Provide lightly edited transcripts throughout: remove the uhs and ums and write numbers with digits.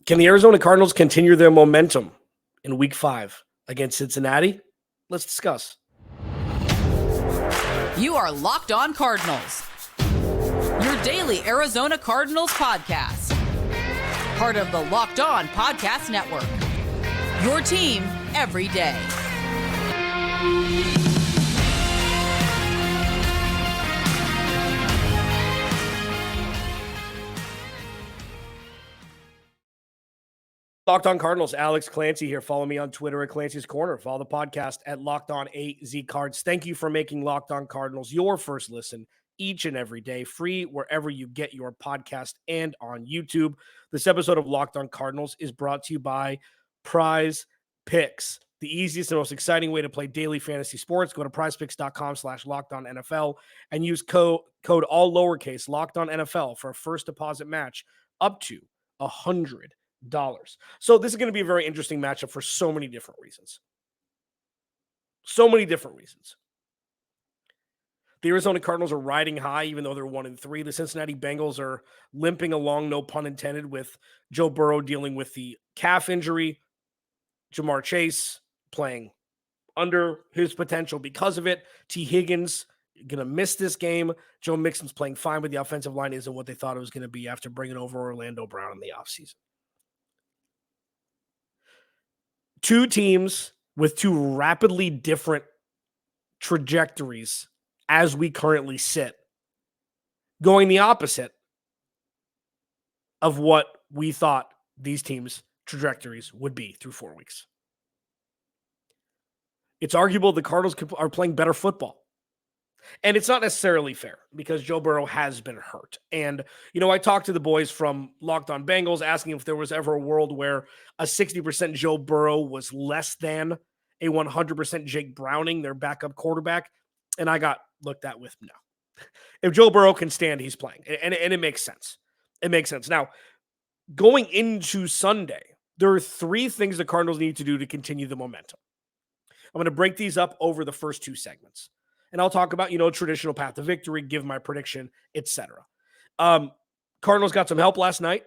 Can the Arizona Cardinals continue their momentum in Week 5 against Cincinnati? Let's discuss. You are Locked On Cardinals, your daily Arizona Cardinals podcast. Part of the Locked On Podcast Network, your team every day. Locked On Cardinals, Alex Clancy here. Follow me on Twitter at Clancy's Corner. Follow the podcast at Locked On AZ Cards. Thank you for making Locked On Cardinals your first listen each and every day, free wherever you get your podcast and on YouTube. This episode of Locked On Cardinals is brought to you by Prize Picks, the easiest and most exciting way to play daily fantasy sports. Go to prizepicks.com/LockedOnNFL and use code all lowercase LockedOnNFL for a first deposit match up to $100. So this is going to be a very interesting matchup for so many different reasons. The Arizona Cardinals are riding high, even though they're 1-3. The Cincinnati Bengals are limping along, no pun intended, with Joe Burrow dealing with the calf injury. Jamar Chase playing under his potential because of it. T. Higgins going to miss this game. Joe Mixon's playing fine, but the offensive line isn't what they thought it was going to be after bringing over Orlando Brown in the offseason. Two teams with two rapidly different trajectories as we currently sit, going the opposite of what we thought these teams' trajectories would be through 4 weeks. It's arguable the Cardinals are playing better football. And it's not necessarily fair because Joe Burrow has been hurt. And, I talked to the boys from Locked On Bengals asking if there was ever a world where a 60% Joe Burrow was less than a 100% Jake Browning, their backup quarterback. And I got looked at with no. If Joe Burrow can stand, he's playing. And it makes sense. It makes sense. Now, going into Sunday, there are three things the Cardinals need to do to continue the momentum. I'm going to break these up over the first two segments. And I'll talk about, traditional path to victory, give my prediction, etc. Cardinals got some help last night.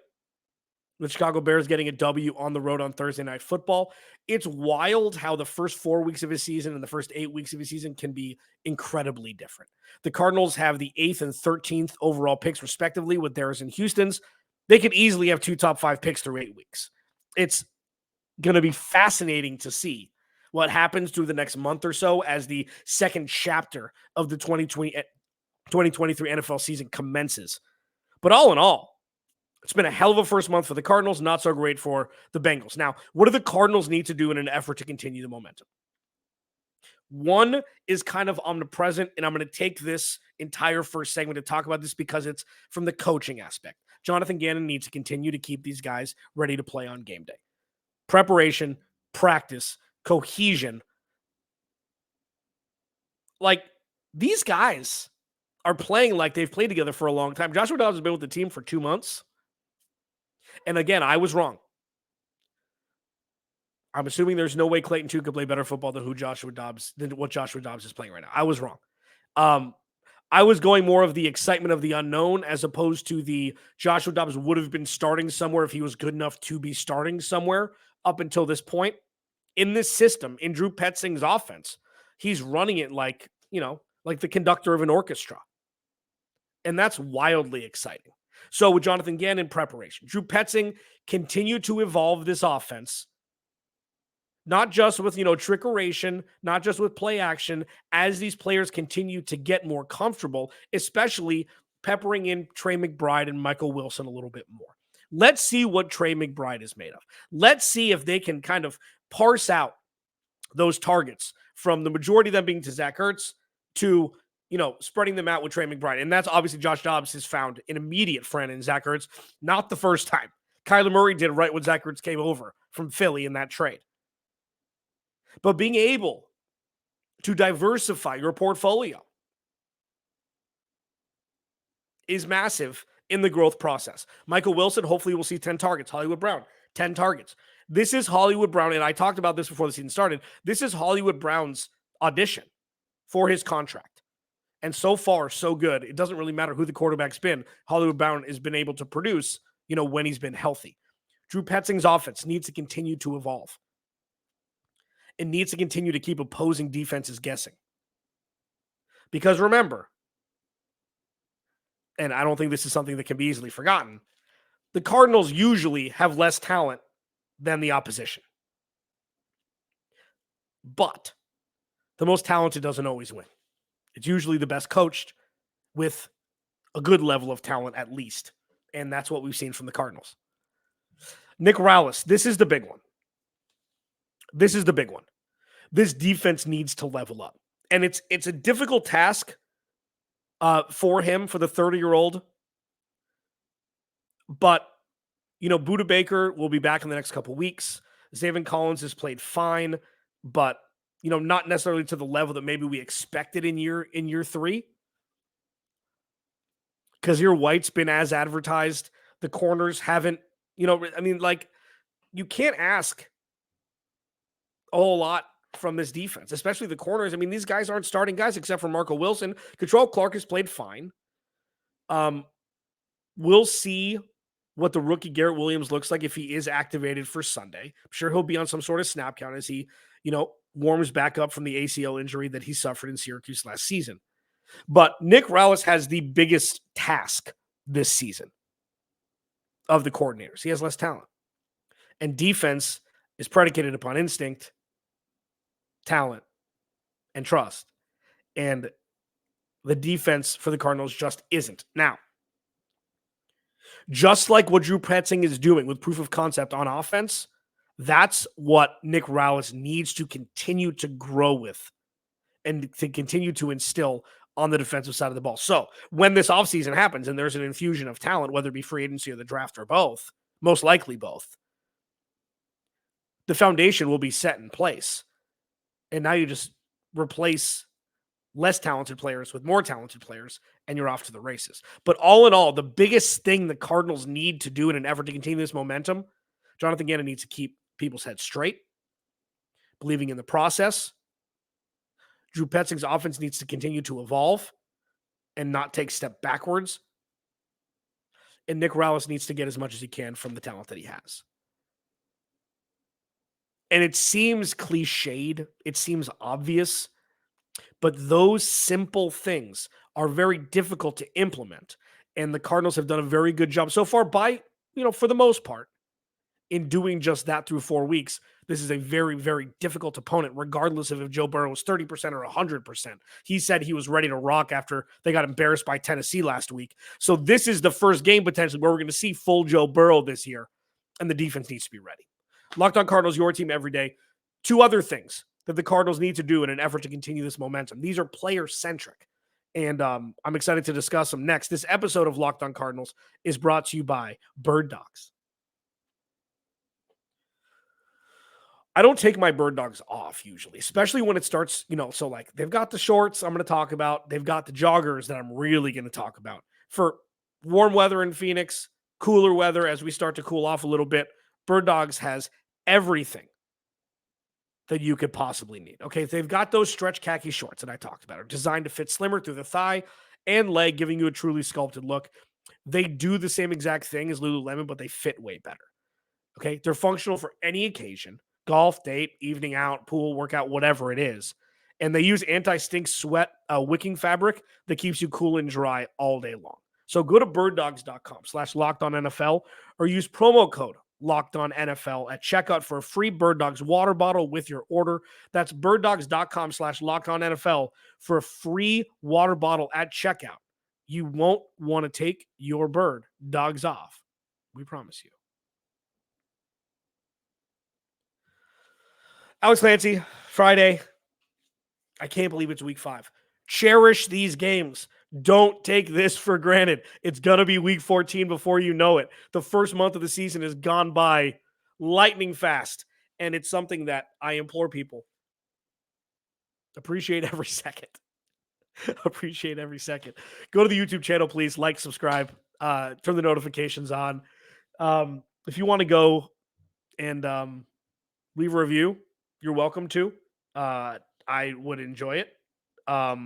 The Chicago Bears getting a W on the road on Thursday Night Football. It's wild how the first 4 weeks of his season and the first 8 weeks of his season can be incredibly different. The Cardinals have the 8th and 13th overall picks, respectively, with theirs and Houston's. They could easily have 2 top 5 picks through 8 weeks. It's going to be fascinating to see what happens through the next month or so as the second chapter of the 2023 NFL season commences. But all in all, it's been a hell of a first month for the Cardinals, not so great for the Bengals. Now, what do the Cardinals need to do in an effort to continue the momentum? One is kind of omnipresent, and I'm going to take this entire first segment to talk about this because it's from the coaching aspect. Jonathan Gannon needs to continue to keep these guys ready to play on game day. Preparation, practice, cohesion. Like, these guys are playing like they've played together for a long time. Joshua Dobbs has been with the team for 2 months. And again, I was wrong. I'm assuming there's no way Clayton Tune could play better football than what Joshua Dobbs is playing right now. I was wrong. I was going more of the excitement of the unknown as opposed to the Joshua Dobbs would have been starting somewhere if he was good enough to be starting somewhere up until this point. In this system, in Drew Petzing's offense, he's running it like the conductor of an orchestra. And that's wildly exciting. So with Jonathan Gannon, preparation. Drew Petzing continued to evolve this offense, not just with, trickeration, not just with play action, as these players continue to get more comfortable, especially peppering in Trey McBride and Michael Wilson a little bit more. Let's see what Trey McBride is made of. Let's see if they can kind of parse out those targets from the majority of them being to Zach Ertz to, spreading them out with Trey McBride. And that's obviously Josh Dobbs has found an immediate friend in Zach Ertz, not the first time. Kyler Murray did right when Zach Ertz came over from Philly in that trade. But being able to diversify your portfolio is massive in the growth process. Michael Wilson, hopefully we'll see 10 targets. Hollywood Brown, 10 targets. This is Hollywood Brown, and I talked about this before the season started. This is Hollywood Brown's audition for his contract. And so far, so good. It doesn't really matter who the quarterback's been. Hollywood Brown has been able to produce, when he's been healthy. Drew Petzing's offense needs to continue to evolve. It needs to continue to keep opposing defenses guessing. Because remember, and I don't think this is something that can be easily forgotten, the Cardinals usually have less talent than the opposition. But the most talented doesn't always win. It's usually the best coached with a good level of talent at least. And that's what we've seen from the Cardinals. Nick Rallis, this is the big one. This is the big one. This defense needs to level up. And it's a difficult task for him, for the 30-year-old. But, Budda Baker will be back in the next couple weeks. Zaven Collins has played fine, but, not necessarily to the level that maybe we expected in year 3. Kazir White's been as advertised. The corners haven't, you can't ask a whole lot from this defense, especially the corners. These guys aren't starting guys except for Marco Wilson. Control Clark has played fine. We'll see what the rookie Garrett Williams looks like if he is activated for Sunday. I'm sure he'll be on some sort of snap count as he, warms back up from the ACL injury that he suffered in Syracuse last season. But Nick Rallis has the biggest task this season of the coordinators. He has less talent. And defense is predicated upon instinct, talent, and trust. And the defense for the Cardinals just isn't. Now, just like what Drew Petzing is doing with proof of concept on offense, that's what Nick Rallis needs to continue to grow with and to continue to instill on the defensive side of the ball. So when this offseason happens and there's an infusion of talent, whether it be free agency or the draft or both, most likely both, the foundation will be set in place. And now you just replace less talented players with more talented players, and you're off to the races. But all in all, the biggest thing the Cardinals need to do in an effort to continue this momentum, Jonathan Gannon needs to keep people's heads straight, believing in the process. Drew Petzing's offense needs to continue to evolve and not take a step backwards. And Nick Rallis needs to get as much as he can from the talent that he has. And it seems cliched, it seems obvious, but those simple things are very difficult to implement. And the Cardinals have done a very good job so far by, for the most part, in doing just that through 4 weeks. This is a very, very difficult opponent, regardless of if Joe Burrow was 30% or 100%. He said he was ready to rock after they got embarrassed by Tennessee last week. So this is the first game potentially where we're going to see full Joe Burrow this year, and the defense needs to be ready. Locked On Cardinals, your team every day. 2 other things that the Cardinals need to do in an effort to continue this momentum. These are player-centric, and I'm excited to discuss them next. This episode of Locked On Cardinals is brought to you by Bird Dogs. I don't take my bird dogs off usually, especially when it starts, so like they've got the shorts I'm going to talk about. They've got the joggers that I'm really going to talk about. For warm weather in Phoenix, cooler weather as we start to cool off a little bit, Bird Dogs has everything that you could possibly need. Okay, they've got those stretch khaki shorts that I talked about, are designed to fit slimmer through the thigh and leg, giving you a truly sculpted look. They do the same exact thing as Lululemon, but they fit way better. Okay, they're functional for any occasion. Golf, date, evening out, pool, workout, whatever it is. And they use anti-stink sweat wicking fabric that keeps you cool and dry all day long. So go to birddogs.com/LockedOnNFL or use promo code LockedOnNFL at checkout for a free Bird Dogs water bottle with your order. That's birddogs.com/LockedOnNFL for a free water bottle at checkout. You won't want to take your bird dogs off. We promise you. Alex Clancy, Friday. I can't believe it's week 5. Cherish these games. Don't take this for granted. It's going to be week 14 before you know it. The first month of the season has gone by lightning fast, and it's something that I implore people. Appreciate every second. Appreciate every second. Go to the YouTube channel, please. Like, subscribe, turn the notifications on. If you want to go and leave a review, you're welcome to. I would enjoy it. Yeah,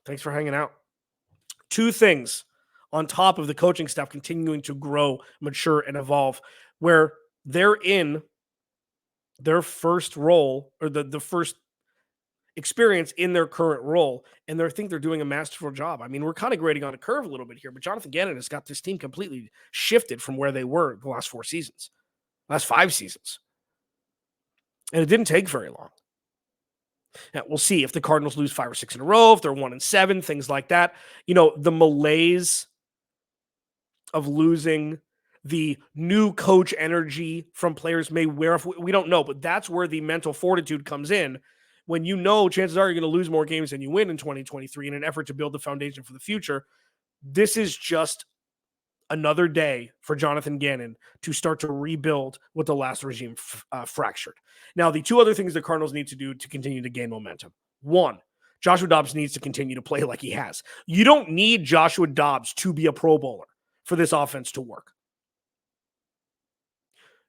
thanks for hanging out. 2 things on top of the coaching staff continuing to grow, mature, and evolve, where they're in their first role or the first experience in their current role, and they think they're doing a masterful job. I mean, we're kind of grading on a curve a little bit here, but Jonathan Gannon has got this team completely shifted from where they were the last 5 seasons. And it didn't take very long. Now, we'll see if the Cardinals lose 5 or 6 in a row, if they're 1-7, things like that. The malaise of losing the new coach energy from players may wear off. We don't know, but that's where the mental fortitude comes in. When chances are you're going to lose more games than you win in 2023 in an effort to build the foundation for the future. This is just another day for Jonathan Gannon to start to rebuild what the last regime fractured. Now, the 2 other things the Cardinals need to do to continue to gain momentum. 1, Joshua Dobbs needs to continue to play like he has. You don't need Joshua Dobbs to be a Pro Bowler for this offense to work.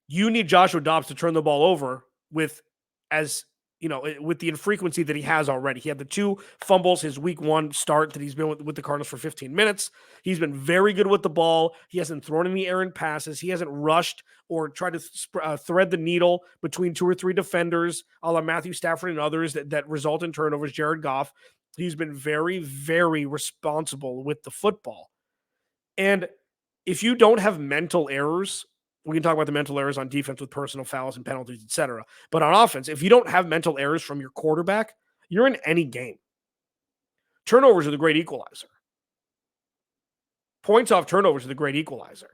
You need Joshua Dobbs to turn the ball over with the infrequency that he has already. He had the 2 fumbles his week 1 start that he's been with the Cardinals for 15 minutes. He's been very good with the ball. He hasn't thrown any errant passes. He hasn't rushed or tried to thread the needle between 2 or 3 defenders, a la Matthew Stafford and others that result in turnovers, Jared Goff. He's been very, very responsible with the football. And if you don't have mental errors, we can talk about the mental errors on defense with personal fouls and penalties, etc. But on offense, if you don't have mental errors from your quarterback, you're in any game. Turnovers are the great equalizer. Points off turnovers are the great equalizer.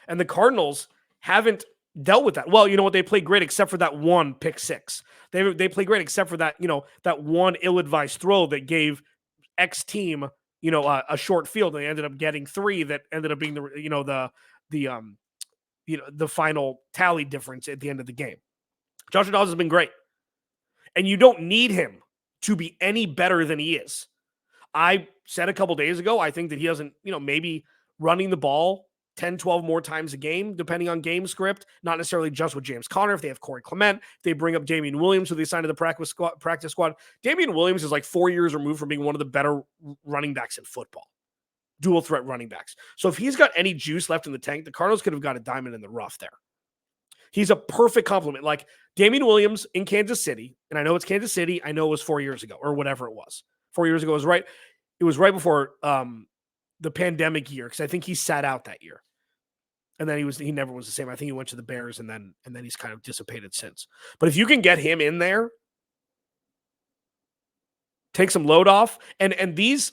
And the Cardinals haven't dealt with that. Well, you know what? They played great except for that 1 pick 6. They played great except for that, that 1 ill-advised throw that gave X team, a short field. They ended up getting 3 that ended up being the final tally difference at the end of the game. Joshua Dobbs has been great. And you don't need him to be any better than he is. I said a couple days ago, I think that he doesn't, maybe running the ball 10, 12 more times a game, depending on game script, not necessarily just with James Conner. If they have Corey Clement, if they bring up Damian Williams, who they signed to the practice squad. Damian Williams is like 4 years removed from being one of the better running backs in football. Dual threat running backs. So if he's got any juice left in the tank, the Cardinals could have got a diamond in the rough there. He's a perfect complement. Like Damian Williams in Kansas City, and I know it's Kansas City. I know it was 4 years ago or whatever it was. 4 years ago was right. It was right before the pandemic year because I think he sat out that year, and then he never was the same. I think he went to the Bears, and then he's kind of dissipated since. But if you can get him in there, take some load off, and these.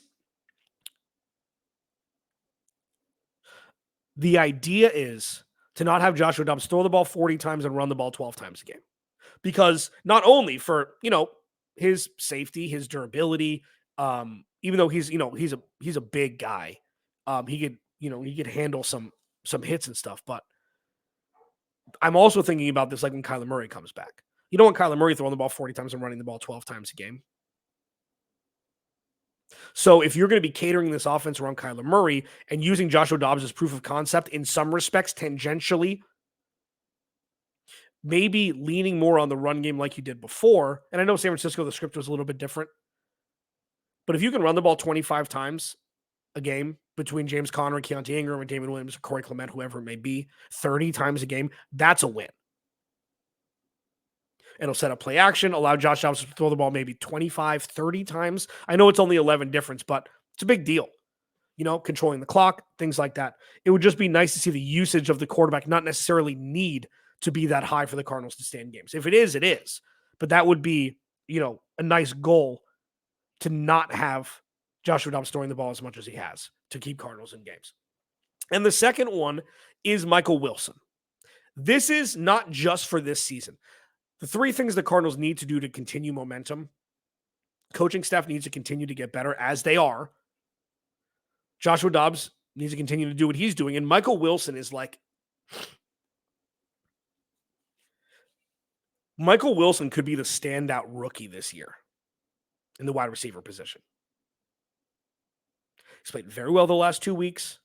The idea is to not have Joshua Dobbs throw the ball 40 times and run the ball 12 times a game. Because not only for, his safety, his durability, even though he's a big guy, he could handle some hits and stuff, but I'm also thinking about this like when Kyler Murray comes back. You don't want Kyler Murray throwing the ball 40 times and running the ball 12 times a game. So if you're going to be catering this offense around Kyler Murray and using Joshua Dobbs as proof of concept in some respects, tangentially, maybe leaning more on the run game like you did before. And I know San Francisco, the script was a little bit different. But if you can run the ball 25 times a game between James Conner, Keontae Ingram, and Damian Williams, or Corey Clement, whoever it may be, 30 times a game, that's a win. It'll set up play action, allow Josh Dobbs to throw the ball maybe 25, 30 times. I know it's only 11 difference, but it's a big deal. Controlling the clock, things like that. It would just be nice to see the usage of the quarterback not necessarily need to be that high for the Cardinals to stay in games. If it is, it is. But that would be, a nice goal to not have Joshua Dobbs throwing the ball as much as he has to keep Cardinals in games. And the second one is Michael Wilson. This is not just for this season. The 3 things the Cardinals need to do to continue momentum, coaching staff needs to continue to get better as they are. Joshua Dobbs needs to continue to do what he's doing. And Michael Wilson is like, Michael Wilson could be the standout rookie this year in the wide receiver position. He's played very well the last 2 weeks.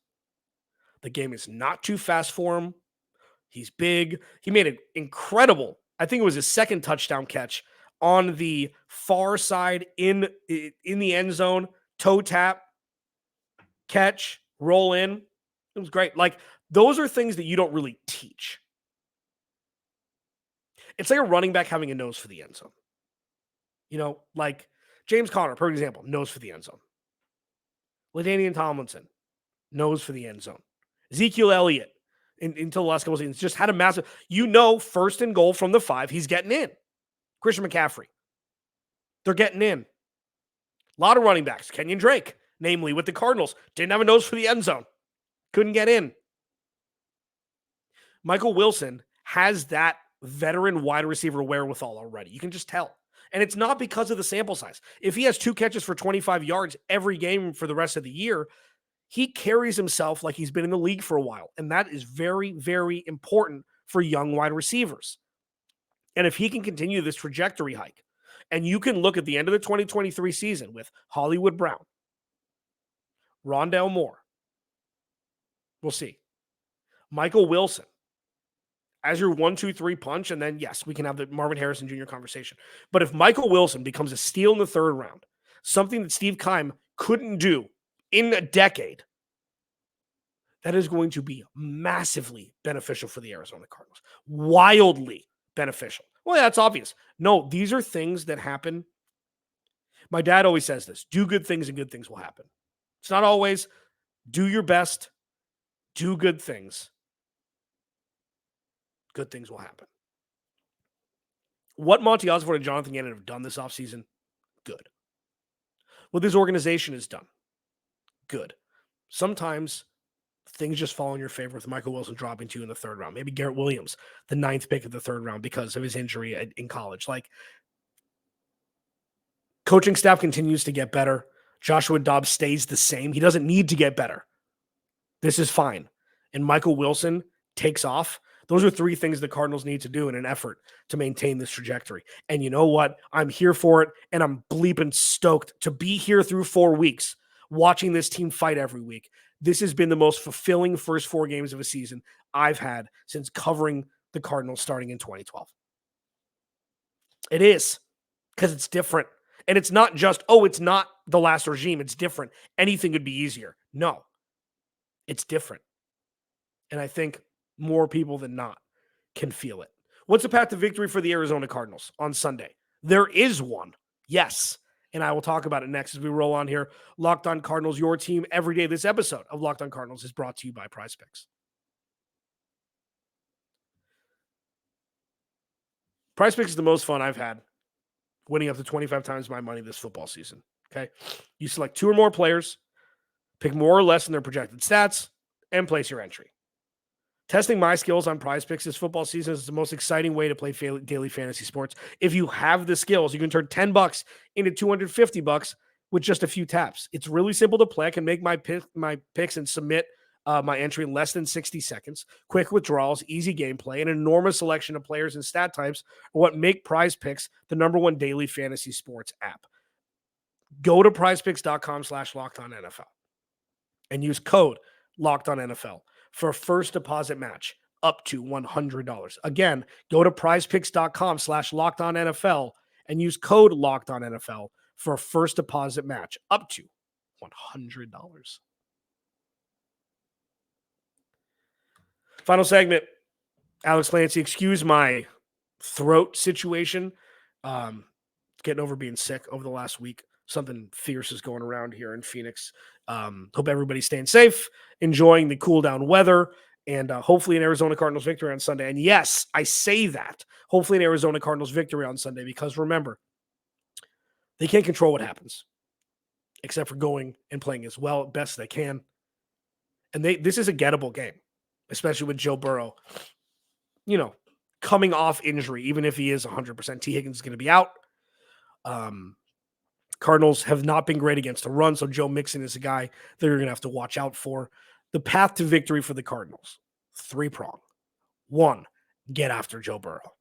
The game is not too fast for him. He's big. He made an incredible, I think it was his second touchdown catch on the far side in the end zone, toe tap catch roll in. It was great. Like, those are things that you don't really teach. It's like a running back having a nose for the end zone. Like James Conner, for example, nose for the end zone. LaDainian Tomlinson, nose for the end zone. Ezekiel Elliott, until the last couple of seasons, just had a massive, first and goal from the 5, he's getting in. Christian McCaffrey, they're getting in. A lot of running backs. Kenyon Drake, namely with the Cardinals, didn't have a nose for the end zone. Couldn't get in. Michael Wilson has that veteran wide receiver wherewithal already. You can just tell. And it's not because of the sample size. If he has 2 catches for 25 yards every game for the rest of the year, he carries himself like he's been in the league for a while. And that is very, very important for young wide receivers. And if he can continue this trajectory hike, and you can look at the end of the 2023 season with Hollywood Brown, Rondale Moore, we'll see, Michael Wilson as your 1-2-3 punch, and then, yes, we can have the Marvin Harrison Jr. conversation. But if Michael Wilson becomes a steal in the 3rd round, something that Steve Keim couldn't do in a decade, that is going to be massively beneficial for the Arizona Cardinals. Wildly beneficial. Well, yeah, that's obvious. No, these are things that happen. My dad always says this: do good things and good things will happen. It's not always do your best, do good things. Good things will happen. What Monty Osborne and Jonathan Gannon have done this offseason, good. What this organization has done, good. Sometimes things just fall in your favor with Michael Wilson dropping to you in the 3rd round. Maybe Garrett Williams, the 9th pick of the 3rd round because of his injury in college. Like, coaching staff continues to get better. Joshua Dobbs stays the same. He doesn't need to get better. This is fine. And Michael Wilson takes off. Those are 3 things the Cardinals need to do in an effort to maintain this trajectory. And you know what? I'm here for it, and I'm bleeping stoked to be here through 4 weeks, watching this team fight every week. This has been the most fulfilling first 4 games of a season I've had since covering the Cardinals starting in 2012. It is, because it's different. And it's not just, it's not the last regime. It's different. Anything could be easier. No, it's different. And I think more people than not can feel it. What's the path to victory for the Arizona Cardinals on Sunday? There is one. Yes. And I will talk about it next as we roll on here. Locked On Cardinals, your team every day. This episode of Locked On Cardinals is brought to you by Prize Picks. Prize Picks is the most fun I've had, winning up to 25 times my money this football season. Okay. You select 2 or more players, pick more or less in their projected stats, and place your entry. Testing my skills on Prize Picks this football season is the most exciting way to play daily fantasy sports. If you have the skills, you can turn $10 into $250 with just a few taps. It's really simple to play. I can make my picks and submit my entry in less than 60 seconds. Quick withdrawals, easy gameplay, and an enormous selection of players and stat types are what make Prize Picks the #1 daily fantasy sports app. Go to prizepicks.com/LockedOnNFL and use code LockedOnNFL for a first deposit match up to $100. Again, go to prizepicks.com/LockedOnNFL and use code LockedOnNFL for a first deposit match up to $100. Final segment. Alex Clancy, excuse my throat situation. Getting over being sick over the last week. Something fierce is going around here in Phoenix. Hope everybody's staying safe, enjoying the cool down weather, and hopefully an Arizona Cardinals victory on Sunday. And yes, I say that. Hopefully an Arizona Cardinals victory on Sunday, because remember, they can't control what happens except for going and playing as well best they can. And this is a gettable game, especially with Joe Burrow, coming off injury, even if he is 100%. T. Higgins is going to be out. Cardinals have not been great against the run, so Joe Mixon is a guy that you're going to have to watch out for. The path to victory for the Cardinals, 3-prong. 1, get after Joe Burrow.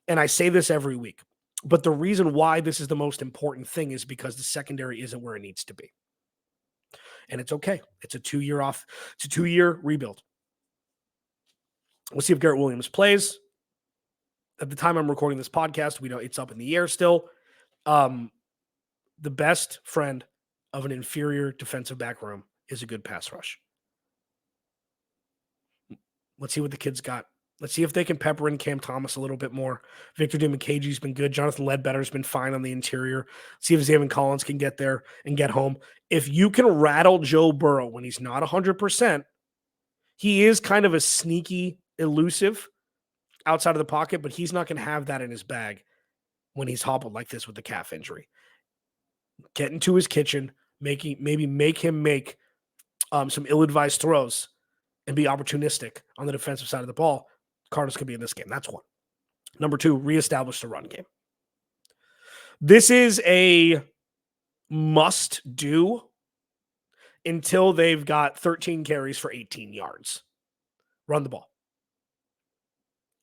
And I say this every week, but the reason why this is the most important thing is because the secondary isn't where it needs to be. And it's okay. It's a 2-year rebuild. We'll see if Garrett Williams plays. At the time I'm recording this podcast, we know it's up in the air still. The best friend of an inferior defensive back room is a good pass rush. Let's see what the kids got. Let's see if they can pepper in Cam Thomas a little bit more. Victor Dimukeji's been good. Jonathan Ledbetter's been fine on the interior. See if Zaven Collins can get there and get home. If you can rattle Joe Burrow when he's not 100%, he is kind of a sneaky, elusive outside of the pocket, but he's not going to have that in his bag when he's hobbled like this with the calf injury. Get into his kitchen, maybe make him make some ill-advised throws and be opportunistic on the defensive side of the ball. Cardinals could be in this game. That's one. Number two, reestablish the run game. This is a must-do until they've got 13 carries for 18 yards. Run the ball.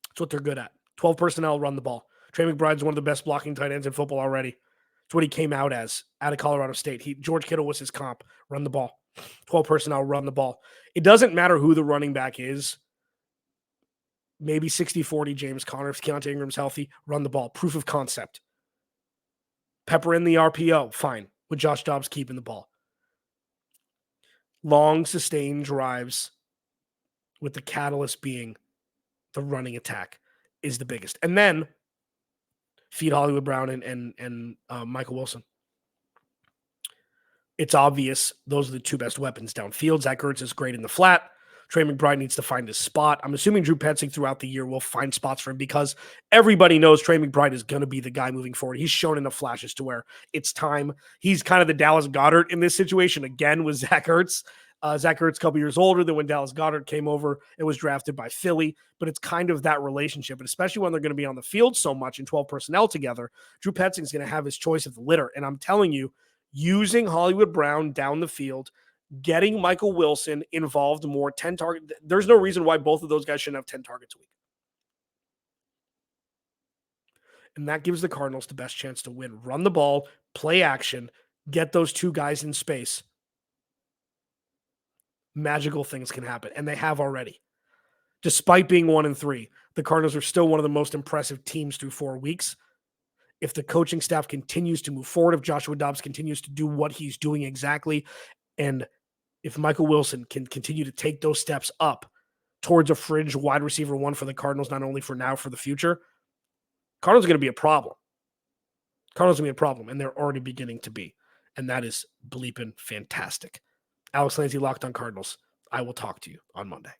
That's what they're good at. 12 personnel, run the ball. Trey McBride's one of the best blocking tight ends in football already. It's what he came out as out of Colorado State. George Kittle was his comp. Run the ball. 12 personnel, run the ball. It doesn't matter who the running back is. Maybe 60-40 James Conner. If Keontae Ingram's healthy, run the ball. Proof of concept. Pepper in the RPO. Fine. With Josh Dobbs keeping the ball. Long, sustained drives with the catalyst being the running attack is the biggest. And then feed Hollywood Brown and Michael Wilson. It's obvious those are the two best weapons downfield. Zach Ertz is great in the flat. Trey McBride needs to find his spot. I'm assuming Drew Petzing throughout the year will find spots for him because everybody knows Trey McBride is going to be the guy moving forward. He's shown enough flashes to where it's time. He's kind of the Dallas Goedert in this situation again with Zach Ertz. Zach Ertz a couple years older than when Dallas Goedert came over and was drafted by Philly, but it's kind of that relationship, and especially when they're going to be on the field so much in 12 personnel together, Drew Petzing is going to have his choice of the litter. And I'm telling you, using Hollywood Brown down the field, getting Michael Wilson involved more, 10 targets. There's no reason why both of those guys shouldn't have 10 targets a week. And that gives the Cardinals the best chance to win. Run the ball, play action, get those two guys in space. Magical things can happen, and they have already. Despite being 1-3, the Cardinals are still one of the most impressive teams through 4 weeks. If the coaching staff continues to move forward, if Joshua Dobbs continues to do what he's doing exactly, and if Michael Wilson can continue to take those steps up towards a fringe wide receiver one for the Cardinals, not only for now, for the future, Cardinals are going to be a problem. Cardinals are going to be a problem, and they're already beginning to be. And that is bleeping fantastic. Alex Lansey, Locked on Cardinals. I will talk to you on Monday.